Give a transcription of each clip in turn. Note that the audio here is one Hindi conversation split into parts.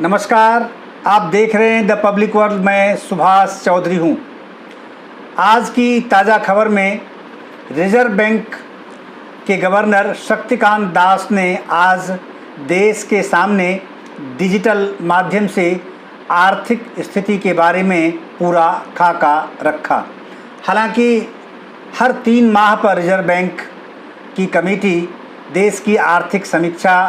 नमस्कार, आप देख रहे हैं द पब्लिक वर्ल्ड। मैं सुभाष चौधरी हूं। आज की ताज़ा खबर में रिजर्व बैंक के गवर्नर शक्तिकांत दास ने आज देश के सामने डिजिटल माध्यम से आर्थिक स्थिति के बारे में पूरा खाका रखा। हालांकि हर 3 माह पर रिजर्व बैंक की कमेटी देश की आर्थिक समीक्षा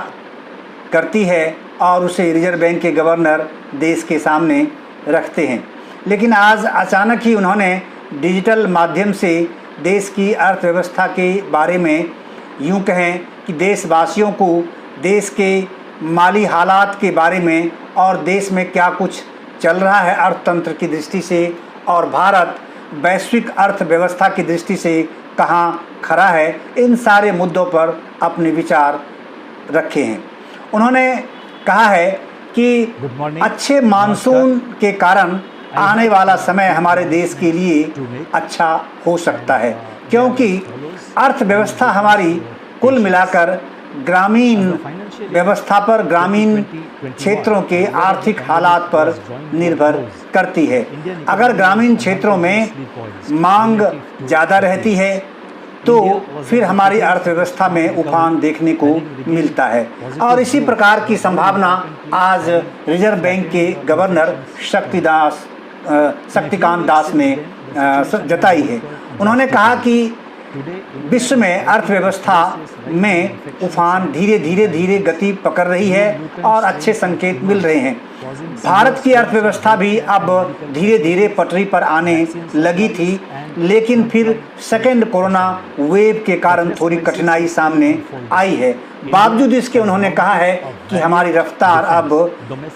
करती है और उसे रिजर्व बैंक के गवर्नर देश के सामने रखते हैं। लेकिन आज अचानक ही उन्होंने डिजिटल माध्यम से देश की अर्थव्यवस्था के बारे में यूं कहें कि देशवासियों को देश के माली हालात के बारे में और देश में क्या कुछ चल रहा है अर्थतंत्र की दृष्टि से और भारत वैश्विक अर्थव्यवस्था की दृष्टि से कहाँ खड़ा है, इन सारे मुद्दों पर अपने विचार रखे हैं। उन्होंने कहा है कि अच्छे मानसून के कारण आने वाला समय हमारे देश के लिए अच्छा हो सकता है, क्योंकि अर्थव्यवस्था हमारी कुल मिलाकर ग्रामीण व्यवस्था पर, ग्रामीण क्षेत्रों के आर्थिक हालात पर निर्भर करती है। अगर ग्रामीण क्षेत्रों में मांग ज़्यादा रहती है तो फिर हमारी अर्थव्यवस्था में उफान देखने को मिलता है और इसी प्रकार की संभावना आज रिजर्व बैंक के गवर्नर शक्तिकांत दास ने जताई है। उन्होंने कहा कि विश्व में अर्थव्यवस्था में उफान धीरे गति पकड़ रही है और अच्छे संकेत मिल रहे हैं। भारत की अर्थव्यवस्था भी अब धीरे पटरी पर आने लगी थी, लेकिन फिर सेकेंड कोरोना वेव के कारण थोड़ी कठिनाई सामने आई है। बावजूद इसके उन्होंने कहा है कि हमारी रफ्तार अब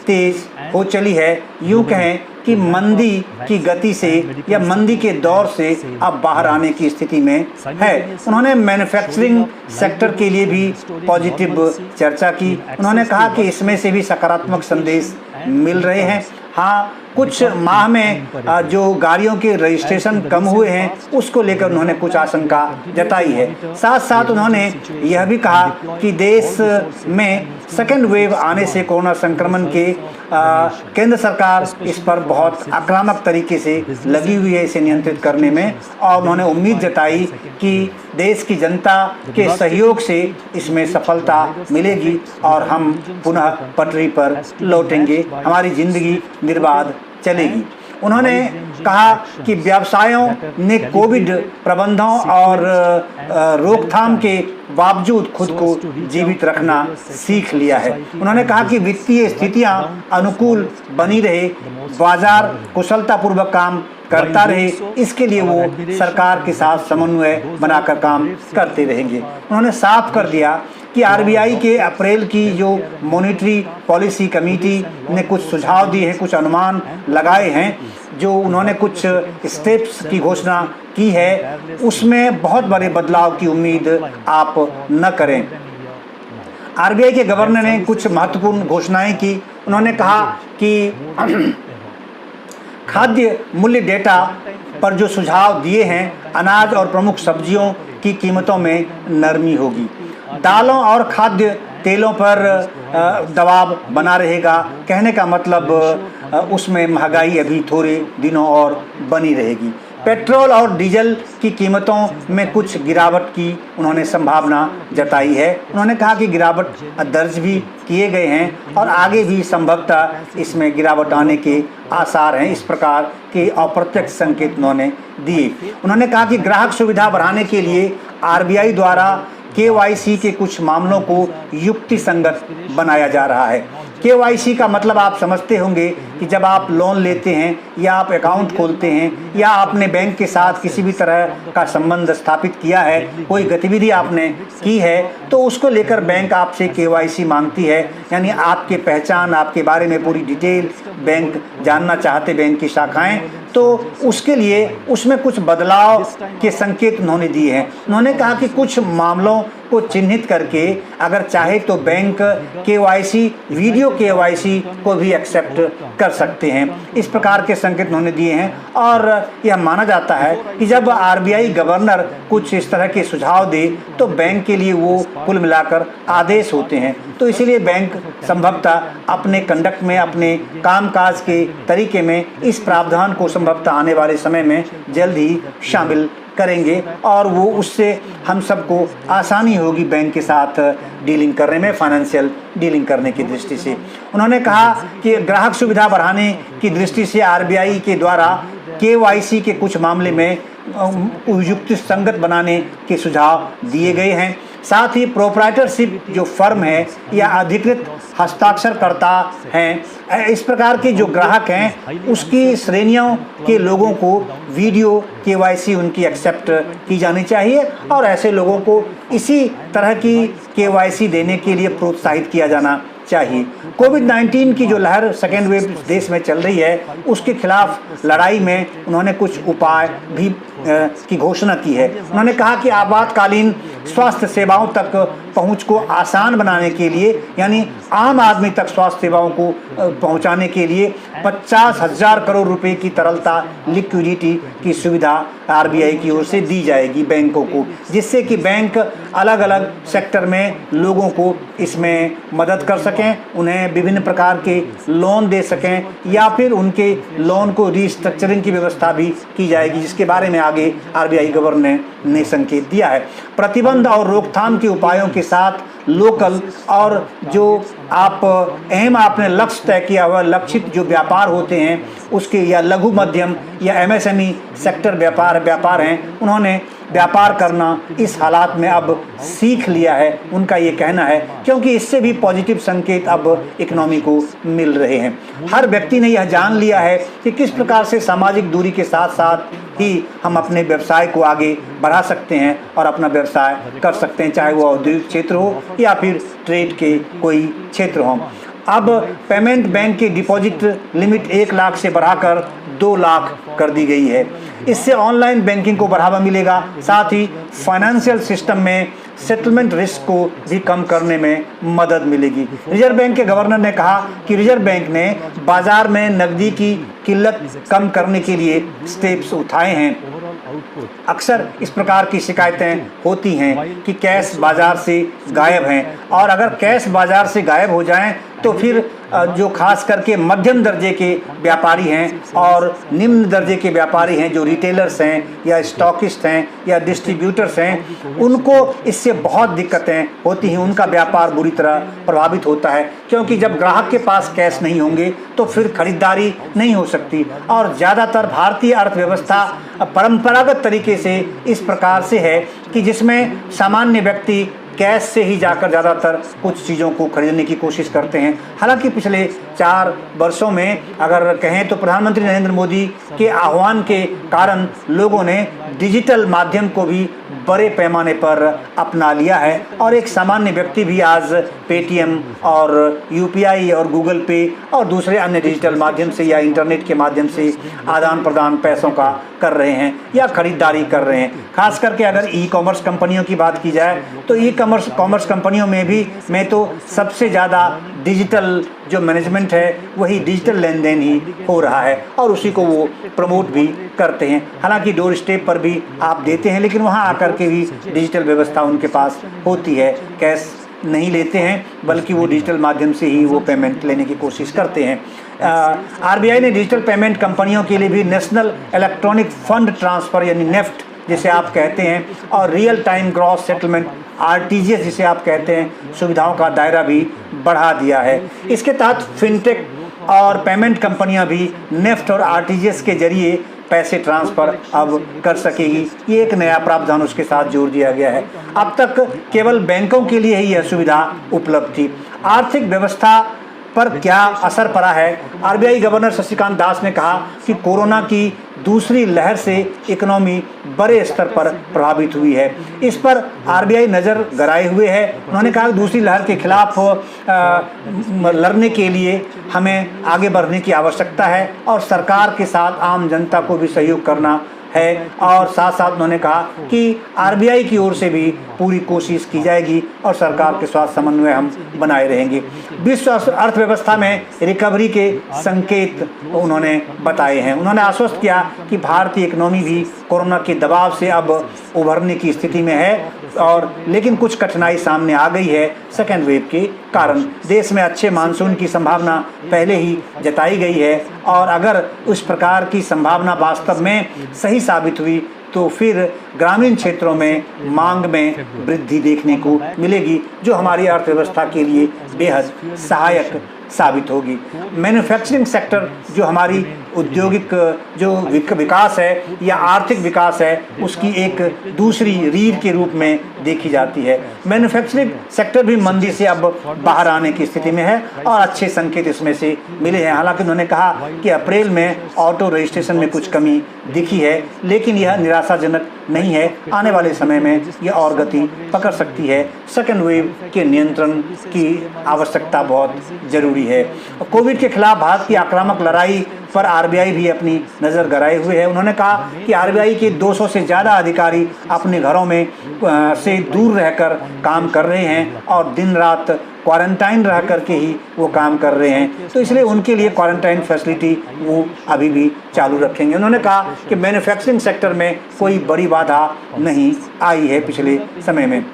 तेज हो चली है। यूँ कहें कि मंदी की गति से या मंदी के दौर से अब बाहर आने की स्थिति में है। उन्होंने मैन्युफैक्चरिंग सेक्टर के लिए भी पॉजिटिव चर्चा की। उन्होंने कहा कि इसमें से भी सकारात्मक संदेश मिल रहे हैं। हाँ, कुछ माह में जो गाड़ियों के रजिस्ट्रेशन कम हुए हैं उसको लेकर उन्होंने कुछ आशंका जताई है। साथ साथ उन्होंने यह भी कहा कि देश में सेकेंड वेव आने से कोरोना संक्रमण के केंद्र सरकार इस पर बहुत आक्रामक तरीके से लगी हुई है इसे नियंत्रित करने में, और उन्होंने उम्मीद जताई कि देश की जनता के सहयोग से इसमें सफलता मिलेगी और हम पुनः पटरी पर लौटेंगे, हमारी ज़िंदगी निर्बाध चलेगी। उन्होंने कहा कि व्यवसायों ने कोविड प्रबंधों और रोकथाम के बावजूद खुद को जीवित रखना सीख लिया है। उन्होंने कहा कि वित्तीय स्थितियां अनुकूल बनी रहे, बाजार कुशलतापूर्वक काम करता रहे, इसके लिए वो सरकार के साथ समन्वय बनाकर काम करते रहेंगे। उन्होंने साफ कर दिया कि आरबीआई के अप्रैल की जो मॉनेटरी पॉलिसी कमेटी ने कुछ सुझाव दिए हैं, कुछ अनुमान लगाए हैं, जो उन्होंने कुछ स्टेप्स की घोषणा की है, उसमें बहुत बड़े बदलाव की उम्मीद आप न करें। आरबीआई के गवर्नर ने कुछ महत्वपूर्ण घोषणाएं की। उन्होंने कहा कि खाद्य मूल्य डेटा पर जो सुझाव दिए हैं, अनाज और प्रमुख सब्जियों की कीमतों में नरमी होगी, दालों और खाद्य तेलों पर दबाव बना रहेगा। कहने का मतलब उसमें महंगाई अभी थोड़े दिनों और बनी रहेगी। पेट्रोल और डीजल की कीमतों में कुछ गिरावट की उन्होंने संभावना जताई है। उन्होंने कहा कि गिरावट दर्ज भी किए गए हैं और आगे भी संभवतः इसमें गिरावट आने के आसार हैं। इस प्रकार के अप्रत्यक्ष संकेत उन्होंने दिए। उन्होंने कहा कि ग्राहक सुविधा बढ़ाने के लिए आरबीआई द्वारा केवाईसी के कुछ मामलों को युक्ति संगत बनाया जा रहा है। केवाईसी का मतलब आप समझते होंगे कि जब आप लोन लेते हैं या आप अकाउंट खोलते हैं या आपने बैंक के साथ किसी भी तरह का संबंध स्थापित किया है, कोई गतिविधि आपने की है, तो उसको लेकर बैंक आपसे केवाईसी मांगती है, यानी आपके पहचान, आपके बारे में पूरी डिटेल बैंक जानना चाहते, बैंक की शाखाएं। तो उसके लिए उसमें कुछ बदलाव के संकेत उन्होंने दिए हैं। उन्होंने कहा कि कुछ मामलों को चिन्हित करके अगर चाहे तो बैंक केवाईसी, वीडियो केवाईसी को भी एक्सेप्ट कर सकते हैं। इस प्रकार के संकेत उन्होंने दिए हैं और यह माना जाता है कि जब आरबीआई गवर्नर कुछ इस तरह के सुझाव दे तो बैंक के लिए वो कुल मिलाकर आदेश होते हैं। तो इसीलिए बैंक संभवतः अपने कंडक्ट में, अपने कामकाज के तरीके में इस प्रावधान को संभवतः आने वाले समय में जल्द ही शामिल करेंगे और वो उससे हम सबको आसानी होगी बैंक के साथ डीलिंग करने में, फाइनेंशियल डीलिंग करने की दृष्टि से। उन्होंने कहा कि ग्राहक सुविधा बढ़ाने की दृष्टि से आरबीआई के द्वारा केवाईसी के कुछ मामले में युक्ति संगत बनाने के सुझाव दिए गए हैं। साथ ही प्रोप्राइटरशिप जो फर्म है या अधिकृत हस्ताक्षरकर्ता हैं, इस प्रकार के जो ग्राहक हैं उसकी श्रेणियों के लोगों को वीडियो केवाईसी उनकी एक्सेप्ट की जानी चाहिए और ऐसे लोगों को इसी तरह की केवाईसी देने के लिए प्रोत्साहित किया जाना चाहिए। कोविड-19 की जो लहर सेकेंड वेव देश में चल रही है उसके खिलाफ लड़ाई में उन्होंने कुछ उपाय भी की घोषणा की है। उन्होंने कहा कि आपातकालीन स्वास्थ्य सेवाओं तक पहुंच को आसान बनाने के लिए, यानी आम आदमी तक स्वास्थ्य सेवाओं को पहुंचाने के लिए 50,000 करोड़ रुपए की तरलता लिक्विडिटी की सुविधा आरबीआई की ओर से दी जाएगी बैंकों को, जिससे कि बैंक अलग अलग सेक्टर में लोगों को इसमें मदद कर सकें, उन्हें विभिन्न प्रकार के लोन दे सकें या फिर उनके लोन को रीस्ट्रक्चरिंग की व्यवस्था भी की जाएगी, जिसके बारे में आगे आरबीआई गवर्नर ने संकेत दिया है। प्रतिबंध और रोकथाम के उपायों के साथ लोकल और जो आपने लक्ष्य तय किया हुआ लक्षित जो व्यापार होते हैं उसके या लघु मध्यम या एमएसएमई सेक्टर व्यापार हैं, उन्होंने व्यापार करना इस हालात में अब सीख लिया है, उनका ये कहना है, क्योंकि इससे भी पॉजिटिव संकेत अब इकोनॉमी को मिल रहे हैं। हर व्यक्ति ने यह जान लिया है कि किस प्रकार से सामाजिक दूरी के साथ साथ ही हम अपने व्यवसाय को आगे बढ़ा सकते हैं और अपना व्यवसाय कर सकते हैं, चाहे वो औद्योगिक क्षेत्र हो या फिर ट्रेड के कोई क्षेत्र हो। अब पेमेंट बैंक की डिपॉजिट लिमिट 1 लाख से बढ़ाकर 2 लाख कर दी गई है। इससे ऑनलाइन बैंकिंग को बढ़ावा मिलेगा, साथ ही फाइनेंशियल सिस्टम में सेटलमेंट रिस्क को भी कम करने में मदद मिलेगी। रिजर्व बैंक के गवर्नर ने कहा कि रिजर्व बैंक ने बाजार में नकदी की किल्लत कम करने के लिए स्टेप्स उठाए हैं। अक्सर इस प्रकार की शिकायतें होती हैं कि कैश बाजार से गायब हैं, और अगर कैश बाजार से गायब हो जाएं तो फिर जो खास करके मध्यम दर्जे के व्यापारी हैं और निम्न दर्जे के व्यापारी हैं, जो रिटेलर्स हैं या स्टॉकिस्ट हैं या डिस्ट्रीब्यूटर्स हैं, उनको इससे बहुत दिक्कतें होती हैं, उनका व्यापार बुरी तरह प्रभावित होता है, क्योंकि जब ग्राहक के पास कैश नहीं होंगे तो फिर खरीदारी नहीं हो सकती। और ज़्यादातर भारतीय अर्थव्यवस्था परंपरागत तरीके से इस प्रकार से है कि जिसमें सामान्य व्यक्ति कैश से ही जाकर ज़्यादातर कुछ चीज़ों को खरीदने की कोशिश करते हैं। हालांकि पिछले 4 वर्षों में अगर कहें तो प्रधानमंत्री नरेंद्र मोदी के आह्वान के कारण लोगों ने डिजिटल माध्यम को भी बड़े पैमाने पर अपना लिया है और एक सामान्य व्यक्ति भी आज पेटीएम और यूपीआई और गूगल पे और दूसरे अन्य डिजिटल माध्यम से या इंटरनेट के माध्यम से आदान प्रदान पैसों का कर रहे हैं या खरीदारी कर रहे हैं। खास करके अगर ई कॉमर्स कंपनियों की बात की जाए तो ई कॉमर्स कंपनियों में तो सबसे ज़्यादा डिजिटल जो मैनेजमेंट है वही डिजिटल लेन देन ही हो रहा है और उसी को वो प्रमोट भी करते हैं। हालांकि डोर स्टेप पर भी आप देते हैं, लेकिन वहाँ आकर के भी डिजिटल व्यवस्था उनके पास होती है, कैश नहीं लेते हैं बल्कि वो डिजिटल माध्यम से ही वो पेमेंट लेने की कोशिश करते हैं। आरबीआई ने डिजिटल पेमेंट कंपनियों के लिए भी नेशनल इलेक्ट्रॉनिक फंड ट्रांसफ़र यानी नेफ्ट जिसे आप कहते हैं और real time gross settlement RTGS जिसे आप कहते हैं सुविधाओं का दायरा भी बढ़ा दिया है। इसके तहत फिनटेक और पेमेंट कंपनियां भी नेफ्ट और आरटीजीएस के जरिए पैसे ट्रांसफ़र अब कर सकेगी। ये एक नया प्रावधान उसके साथ जोड़ दिया गया है। अब तक केवल बैंकों के लिए ही यह सुविधा उपलब्ध थी। आर्थिक व्यवस्था पर क्या असर पड़ा है? आरबीआई गवर्नर शक्तिकांत दास ने कहा कि कोरोना की दूसरी लहर से इकोनॉमी बड़े स्तर पर प्रभावित हुई है। इस पर आरबीआई नज़र गड़ाए हुए है। उन्होंने कहा कि दूसरी लहर के खिलाफ लड़ने के लिए हमें आगे बढ़ने की आवश्यकता है और सरकार के साथ आम जनता को भी सहयोग करना है, और साथ साथ उन्होंने कहा कि आरबीआई की ओर से भी पूरी कोशिश की जाएगी और सरकार के साथ समन्वय हम बनाए रहेंगे। विश्व अर्थव्यवस्था में रिकवरी के संकेत उन्होंने बताए हैं। उन्होंने आश्वस्त किया कि भारतीय इकोनॉमी भी कोरोना के दबाव से अब उभरने की स्थिति में है, और लेकिन कुछ कठिनाई सामने आ गई है सेकेंड वेव के कारण। देश में अच्छे मानसून की संभावना पहले ही जताई गई है, और अगर उस प्रकार की संभावना वास्तव में सही साबित हुई तो फिर ग्रामीण क्षेत्रों में मांग में वृद्धि देखने को मिलेगी, जो हमारी अर्थव्यवस्था के लिए बेहद सहायक साबित होगी। मैन्युफैक्चरिंग सेक्टर जो हमारी औद्योगिक जो विकास है या आर्थिक विकास है, उसकी एक दूसरी रीढ़ के रूप में देखी जाती है। मैन्युफैक्चरिंग सेक्टर भी मंदी से अब बाहर आने की स्थिति में है और अच्छे संकेत इसमें से मिले हैं। हालांकि उन्होंने कहा कि अप्रैल में ऑटो रजिस्ट्रेशन में कुछ कमी दिखी है, लेकिन यह निराशाजनक नहीं है। आने वाले समय में यह और गति पकड़ सकती है। सेकेंड वेव के नियंत्रण की आवश्यकता बहुत जरूरी है। कोविड के खिलाफ भारत की आक्रामक लड़ाई पर आरबीआई भी अपनी नज़र गड़ाए हुए है। उन्होंने कहा कि आरबीआई के 200 से ज़्यादा अधिकारी अपने घरों में से दूर रहकर काम कर रहे हैं और दिन रात क्वारंटाइन रह करके ही वो काम कर रहे हैं, तो इसलिए उनके लिए क्वारंटाइन फैसिलिटी वो अभी भी चालू रखेंगे। उन्होंने कहा कि मैन्युफैक्चरिंग सेक्टर में कोई बड़ी बाधा नहीं आई है पिछले समय में।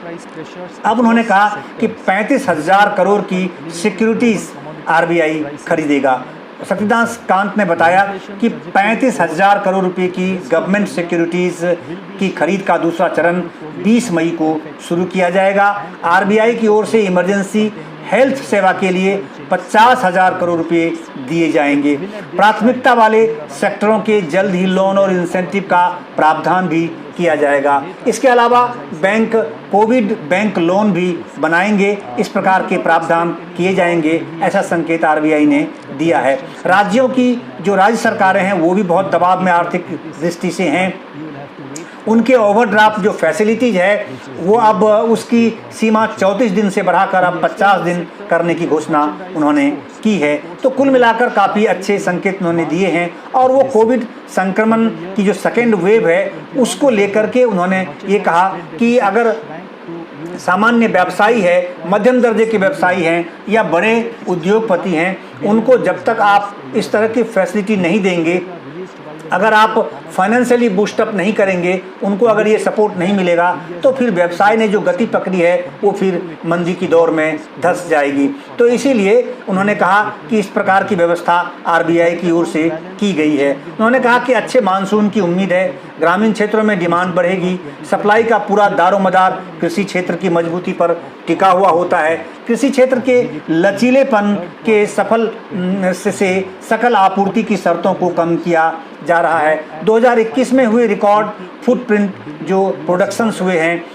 अब उन्होंने कहा कि 35,000 करोड़ की सिक्योरिटीज़ आरबीआई खरीदेगा। शक्तिकांत कांत ने बताया कि 35,000 करोड़ रुपए की गवर्नमेंट सिक्योरिटीज़ की खरीद का दूसरा चरण 20 मई को शुरू किया जाएगा। आरबीआई की ओर से इमरजेंसी हेल्थ सेवा के लिए 50,000 करोड़ रुपए दिए जाएंगे। प्राथमिकता वाले सेक्टरों के जल्द ही लोन और इंसेंटिव का प्रावधान भी किया जाएगा। इसके अलावा बैंक कोविड बैंक लोन भी बनाएंगे। इस प्रकार के प्रावधान किए जाएंगे, ऐसा संकेत आरबीआई ने दिया है। राज्यों की जो राज्य सरकारें हैं वो भी बहुत दबाव में आर्थिक दृष्टि से हैं। उनके ओवरड्राफ्ट जो फैसिलिटीज़ है वो अब उसकी सीमा 34 दिन से बढ़ाकर अब 50 दिन करने की घोषणा उन्होंने की है। तो कुल मिलाकर काफ़ी अच्छे संकेत उन्होंने दिए हैं, और वो कोविड संक्रमण की जो सेकेंड वेव है उसको लेकर के उन्होंने ये कहा कि अगर सामान्य व्यवसायी है, मध्यम दर्जे के व्यवसायी हैं या बड़े उद्योगपति हैं, उनको जब तक आप इस तरह की फैसिलिटी नहीं देंगे, अगर आप फाइनेंशियली बूस्टअप नहीं करेंगे, उनको अगर ये सपोर्ट नहीं मिलेगा, तो फिर व्यवसाय ने जो गति पकड़ी है वो फिर मंदी की दौर में धंस जाएगी। तो इसीलिए उन्होंने कहा कि इस प्रकार की व्यवस्था आरबीआई की ओर से की गई है। उन्होंने कहा कि अच्छे मानसून की उम्मीद है, ग्रामीण क्षेत्रों में डिमांड बढ़ेगी। सप्लाई का पूरा दारोमदार कृषि क्षेत्र की मजबूती पर टिका हुआ होता है। कृषि क्षेत्र के लचीलेपन के से सकल आपूर्ति की शर्तों को कम किया जा रहा है। 2021 में हुए रिकॉर्ड फुटप्रिंट जो प्रोडक्शंस हुए हैं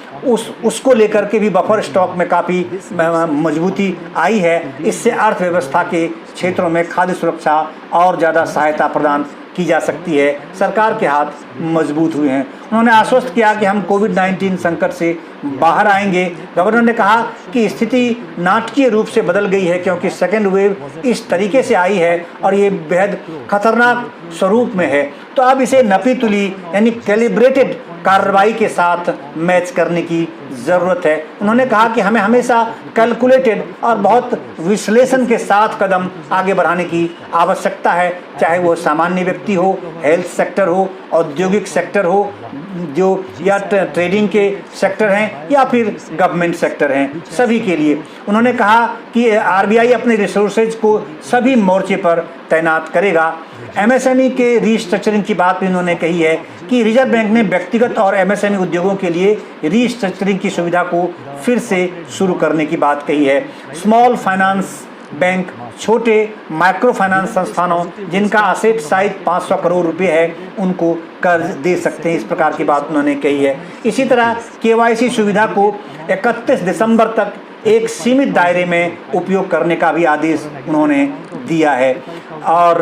उसको लेकर के भी बफर स्टॉक में काफ़ी मजबूती आई है। इससे अर्थव्यवस्था के क्षेत्रों में खाद्य सुरक्षा और ज़्यादा सहायता प्रदान की जा सकती है। सरकार के हाथ मजबूत हुए हैं। उन्होंने आश्वस्त किया कि हम कोविड-19 संकट से बाहर आएंगे। गवर्नर ने कहा कि स्थिति नाटकीय रूप से बदल गई है, क्योंकि सेकेंड वेव इस तरीके से आई है और ये बेहद खतरनाक स्वरूप में है। तो अब इसे नपी तुली यानी कैलिब्रेटेड कार्रवाई के साथ मैच करने की ज़रूरत है। उन्होंने कहा कि हमें हमेशा कैलकुलेटेड और बहुत विश्लेषण के साथ कदम आगे बढ़ाने की आवश्यकता है, चाहे वो सामान्य व्यक्ति हो, हेल्थ सेक्टर हो, औद्योगिक सेक्टर हो, जो या ट्रेडिंग के सेक्टर हैं या फिर गवर्नमेंट सेक्टर हैं, सभी के लिए। उन्होंने कहा कि आरबीआई अपने रिसोर्सेज को सभी मोर्चे पर तैनात करेगा। एमएसएमई के रीस्ट्रक्चरिंग की बात भी उन्होंने कही है कि रिजर्व बैंक ने व्यक्तिगत और एमएसएमई उद्योगों के लिए रीस्ट्रक्चरिंग की सुविधा को फिर से शुरू करने की बात कही है। स्मॉल फाइनेंस बैंक छोटे माइक्रो फाइनेंस संस्थानों जिनका असेट साइज 500 करोड़ रुपए है उनको कर्ज दे सकते हैं, इस प्रकार की बात उन्होंने कही है। इसी तरह केवाईसी सुविधा को 31 दिसंबर तक एक सीमित दायरे में उपयोग करने का भी आदेश उन्होंने दिया है। और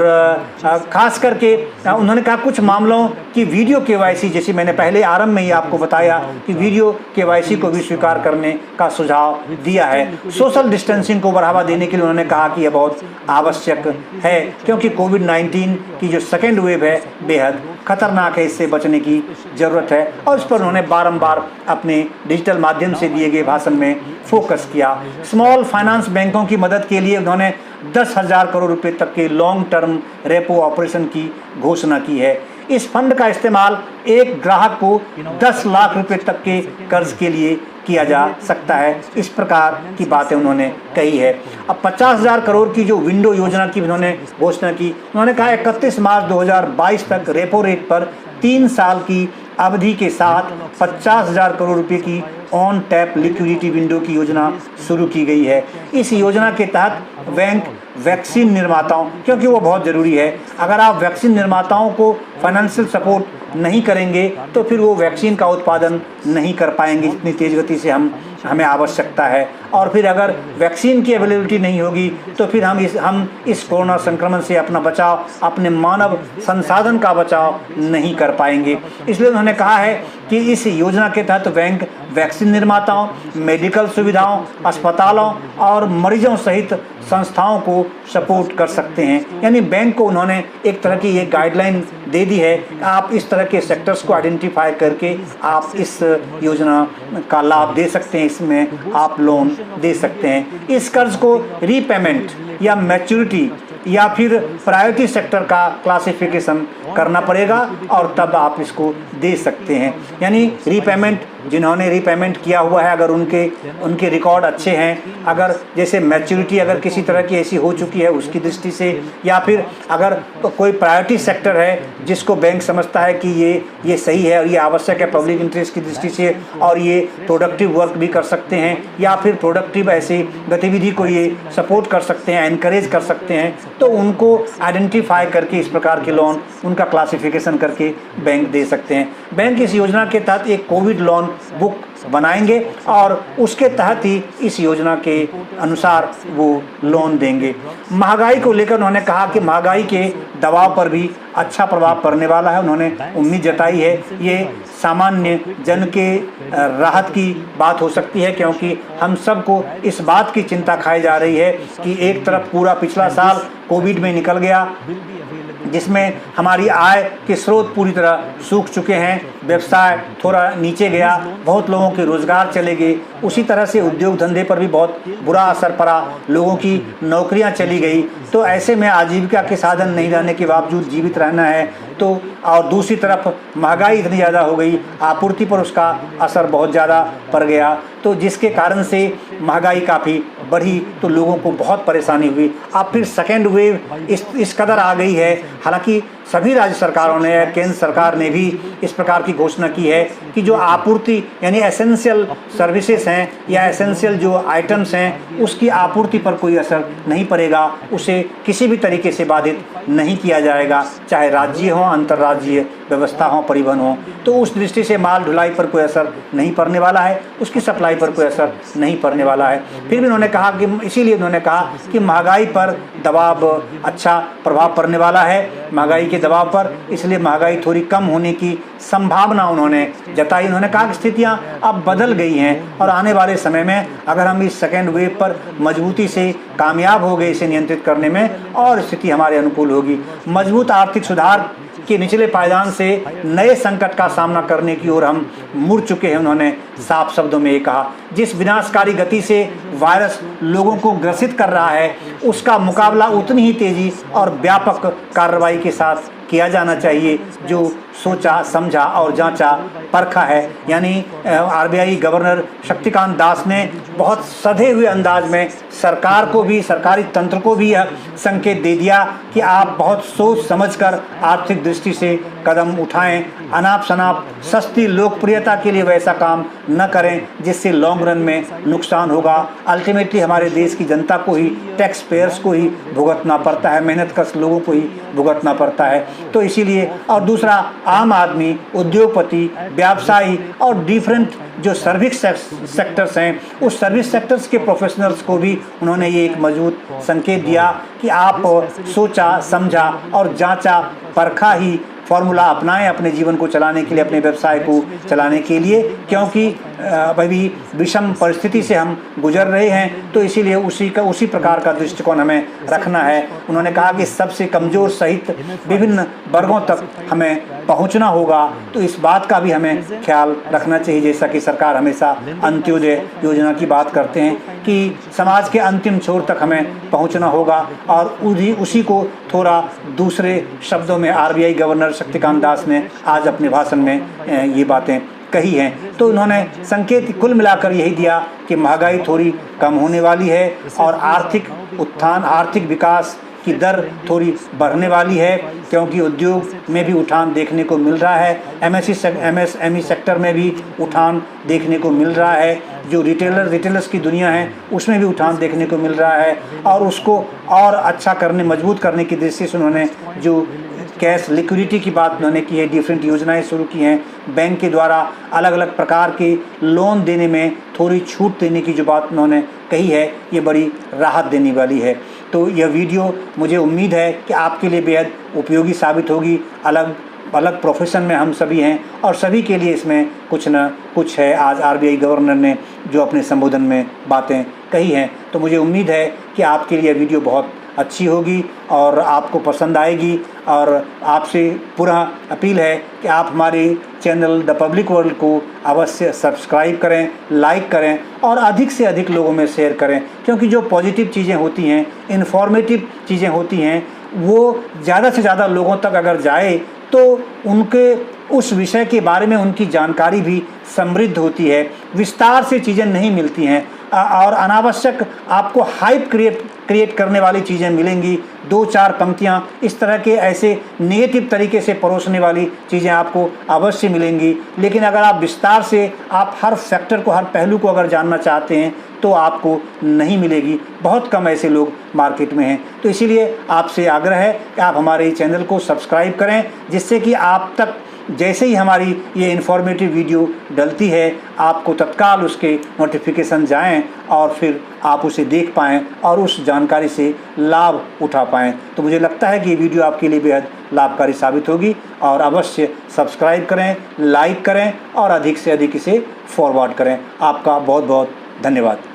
ख़ास करके उन्होंने कहा कुछ मामलों की वीडियो केवाईसी, जैसे मैंने पहले आरंभ में ही आपको बताया कि वीडियो केवाईसी को भी स्वीकार करने का सुझाव दिया है। सोशल डिस्टेंसिंग को बढ़ावा देने के लिए उन्होंने कहा कि यह बहुत आवश्यक है, क्योंकि कोविड-19 की जो सेकेंड वेव है बेहद खतरनाक है, इससे बचने की ज़रूरत है। और इस पर उन्होंने बारंबार अपने डिजिटल माध्यम से दिए गए भाषण में फोकस किया। स्मॉल फाइनेंस बैंकों की मदद के लिए उन्होंने 10,000 करोड़ रुपए तक के लॉन्ग टर्म रेपो ऑपरेशन की घोषणा की है। इस फंड का इस्तेमाल एक ग्राहक को 10 लाख रुपए तक के कर्ज के लिए किया जा सकता है। इस प्रकार की बातें उन्होंने कही है। अब 50,000 करोड़ की जो विंडो योजना की उन्होंने घोषणा की, उन्होंने कहा 31 मार्च 2022 तक रेपो रेट पर 3 साल की अवधि के साथ 50,000 करोड़ रुपए की ऑन टैप लिक्विडिटी विंडो की योजना शुरू की गई है। इस योजना के तहत बैंक वैक्सीन निर्माताओं, क्योंकि वो बहुत ज़रूरी है, अगर आप वैक्सीन निर्माताओं को फाइनेंशियल सपोर्ट नहीं करेंगे तो फिर वो वैक्सीन का उत्पादन नहीं कर पाएंगे जितनी तेज़ गति से हमें आवश्यकता है। और फिर अगर वैक्सीन की अवेलेबिलिटी नहीं होगी तो फिर हम इस कोरोना संक्रमण से अपना बचाव, अपने मानव संसाधन का बचाव नहीं कर पाएंगे। इसलिए उन्होंने कहा है कि इस योजना के तहत बैंक वैक्सीन निर्माताओं, मेडिकल सुविधाओं, अस्पतालों और मरीजों सहित संस्थाओं को सपोर्ट कर सकते हैं। यानी बैंक को उन्होंने एक तरह की ये गाइडलाइन दे दी है, आप इस तरह के सेक्टर्स को आइडेंटिफाई करके आप इस योजना का लाभ दे सकते हैं, इसमें आप लोन दे सकते हैं। इस कर्ज को रीपेमेंट या मैच्योरिटी या फिर प्रायोरिटी सेक्टर का क्लासिफिकेशन करना पड़ेगा और तब आप इसको दे सकते हैं। यानी रीपेमेंट, जिन्होंने रीपेमेंट किया हुआ है, अगर उनके रिकॉर्ड अच्छे हैं, अगर जैसे मैच्योरिटी अगर किसी तरह की ऐसी हो चुकी है उसकी दृष्टि से, या फिर अगर कोई प्रायोरिटी सेक्टर है जिसको बैंक समझता है कि ये सही है और ये आवश्यक है पब्लिक इंटरेस्ट की दृष्टि से और ये प्रोडक्टिव वर्क भी कर सकते हैं या फिर प्रोडक्टिव ऐसी गतिविधि को ये सपोर्ट कर सकते हैं, एनकरेज कर सकते हैं, तो उनको आइडेंटिफाई करके इस प्रकार के लोन उनका क्लासिफिकेशन करके बैंक दे सकते हैं। बैंक इस योजना के तहत एक कोविड लोन बुक बनाएंगे और उसके तहत ही इस योजना के अनुसार वो लोन देंगे। महंगाई को लेकर उन्होंने कहा कि महंगाई के दबाव पर भी अच्छा प्रभाव पड़ने वाला है। उन्होंने उम्मीद जताई है ये सामान्य जन के राहत की बात हो सकती है, क्योंकि हम सबको इस बात की चिंता खाई जा रही है कि एक तरफ पूरा पिछला साल कोविड में निकल गया जिसमें हमारी आय के स्रोत पूरी तरह सूख चुके हैं, व्यवसाय थोड़ा नीचे गया, बहुत लोगों के रोज़गार चले गए, उसी तरह से उद्योग धंधे पर भी बहुत बुरा असर पड़ा, लोगों की नौकरियां चली गई। तो ऐसे में आजीविका के साधन नहीं रहने के बावजूद जीवित रहना है तो, और दूसरी तरफ महंगाई इतनी ज़्यादा हो गई, आपूर्ति पर उसका असर बहुत ज़्यादा पड़ गया, तो जिसके कारण से महंगाई काफ़ी बढ़ी तो लोगों को बहुत परेशानी हुई। अब फिर सेकेंड वेव इस कदर आ गई है, हालांकि सभी राज्य सरकारों ने, केंद्र सरकार ने भी इस प्रकार की घोषणा की है कि जो आपूर्ति यानी एसेंशियल सर्विसेज हैं या एसेंशियल जो आइटम्स हैं उसकी आपूर्ति पर कोई असर नहीं पड़ेगा, उसे किसी भी तरीके से बाधित नहीं किया जाएगा, चाहे राज्य हो, अंतर्राज्यीय व्यवस्था हो, परिवहन हो। तो उस दृष्टि से माल ढुलाई पर कोई असर नहीं पड़ने वाला है, उसकी सप्लाई पर कोई असर नहीं पड़ने वाला है। फिर भी उन्होंने कहा कि इसीलिए उन्होंने कहा कि महंगाई पर दबाव, अच्छा प्रभाव पड़ने वाला है महंगाई के दबाव पर, इसलिए महंगाई थोड़ी कम होने की संभावना उन्होंने जताई। उन्होंने कहा कि स्थितियां अब बदल गई हैं और आने वाले समय में अगर हम इस सेकेंड वेव पर मजबूती से कामयाब हो गए इसे नियंत्रित करने में और स्थिति हमारे अनुकूल होगी। मजबूत आर्थिक सुधार के निचले पायदान से नए संकट का सामना करने की ओर हम मुड़ चुके हैं, उन्होंने साफ शब्दों में ये कहा। जिस विनाशकारी गति से वायरस लोगों को ग्रसित कर रहा है उसका मुकाबला उतनी ही तेजी और व्यापक कार्रवाई के साथ किया जाना चाहिए जो सोचा, समझा और जांचा परखा है। यानी आरबीआई गवर्नर शक्तिकांत दास ने बहुत सधे हुए अंदाज में सरकार को भी, सरकारी तंत्र को भी यह संकेत दे दिया कि आप बहुत सोच समझकर आर्थिक दृष्टि से कदम उठाएं, अनाप शनाप सस्ती लोकप्रियता के लिए वैसा काम न करें जिससे लॉन्ग रन में नुकसान होगा। अल्टीमेटली हमारे देश की जनता को ही, टैक्स पेयर्स को ही भुगतना पड़ता है, मेहनतकश लोगों को ही भुगतना पड़ता है। तो इसीलिए, और दूसरा आम आदमी, उद्योगपति, व्यवसायी और डिफरेंट जो सर्विस सेक्टर्स हैं, उस सर्विस सेक्टर्स के प्रोफेशनल्स को भी उन्होंने ये एक मजबूत संकेत दिया कि आप सोचा समझा और जांचा परखा ही फॉर्मूला अपनाएं अपने जीवन को चलाने के लिए, अपने व्यवसाय को चलाने के लिए, क्योंकि अभी विषम परिस्थिति से हम गुजर रहे हैं, तो इसीलिए उसी प्रकार का दृष्टिकोण हमें रखना है। उन्होंने कहा कि सबसे कमज़ोर सहित विभिन्न वर्गों तक हमें पहुंचना होगा, तो इस बात का भी हमें ख्याल रखना चाहिए। जैसा कि सरकार हमेशा अंत्योदय योजना की बात करते हैं कि समाज के अंतिम छोर तक हमें पहुंचना होगा, और उसी को थोड़ा दूसरे शब्दों में आरबीआई गवर्नर शक्तिकांत दास ने आज अपने भाषण में ये बातें कही हैं। तो उन्होंने संकेत कुल मिलाकर यही दिया कि महंगाई थोड़ी कम होने वाली है और आर्थिक उत्थान, आर्थिक विकास की दर थोड़ी बढ़ने वाली है, क्योंकि उद्योग में भी उठान देखने को मिल रहा है, एमएसएमई सेक्टर में भी उठान देखने को मिल रहा है, जो रिटेलर्स की दुनिया है उसमें भी उठान देखने को मिल रहा है, और उसको और अच्छा करने, मजबूत करने की दृष्टि से उन्होंने जो कैश लिक्विडिटी की बात उन्होंने की है, डिफरेंट योजनाएं शुरू की हैं, बैंक के द्वारा अलग अलग प्रकार के लोन देने में थोड़ी छूट देने की जो बात उन्होंने कही है, ये बड़ी राहत देने वाली है। तो यह वीडियो मुझे उम्मीद है कि आपके लिए बेहद उपयोगी साबित होगी। अलग अलग प्रोफेशन में हम सभी हैं और सभी के लिए इसमें कुछ न कुछ है। आज आरबीआई गवर्नर ने जो अपने संबोधन में बातें कही हैं, तो मुझे उम्मीद है कि आपके लिए वीडियो बहुत अच्छी होगी और आपको पसंद आएगी। और आपसे पुनः अपील है कि आप हमारे चैनल द पब्लिक वर्ल्ड को अवश्य सब्सक्राइब करें, लाइक करें और अधिक से अधिक लोगों में शेयर करें, क्योंकि जो पॉजिटिव चीज़ें होती हैं, इन्फॉर्मेटिव चीज़ें होती हैं, वो ज़्यादा से ज़्यादा लोगों तक अगर जाए तो उनके उस विषय के बारे में उनकी जानकारी भी समृद्ध होती है, विस्तार से चीज़ें नहीं मिलती हैं और अनावश्यक आपको हाइप क्रिएट करने वाली चीज़ें मिलेंगी। 2-4 पंक्तियाँ इस तरह के ऐसे नेगेटिव तरीके से परोसने वाली चीज़ें आपको अवश्य मिलेंगी, लेकिन अगर आप विस्तार से आप हर फैक्टर को, हर पहलू को अगर जानना चाहते हैं तो आपको नहीं मिलेगी। बहुत कम ऐसे लोग मार्केट में हैं। तो इसीलिए आपसे आग्रह है कि आप हमारे चैनल को सब्सक्राइब करें, जिससे कि आप तक जैसे ही हमारी ये इन्फॉर्मेटिव वीडियो डलती है, आपको तत्काल उसके नोटिफिकेशन जाएं और फिर आप उसे देख पाएँ और उस जानकारी से लाभ उठा पाएँ। तो मुझे लगता है कि ये वीडियो आपके लिए बेहद लाभकारी साबित होगी, और अवश्य सब्सक्राइब करें, लाइक करें और अधिक से अधिक इसे फॉरवर्ड करें। आपका बहुत बहुत धन्यवाद।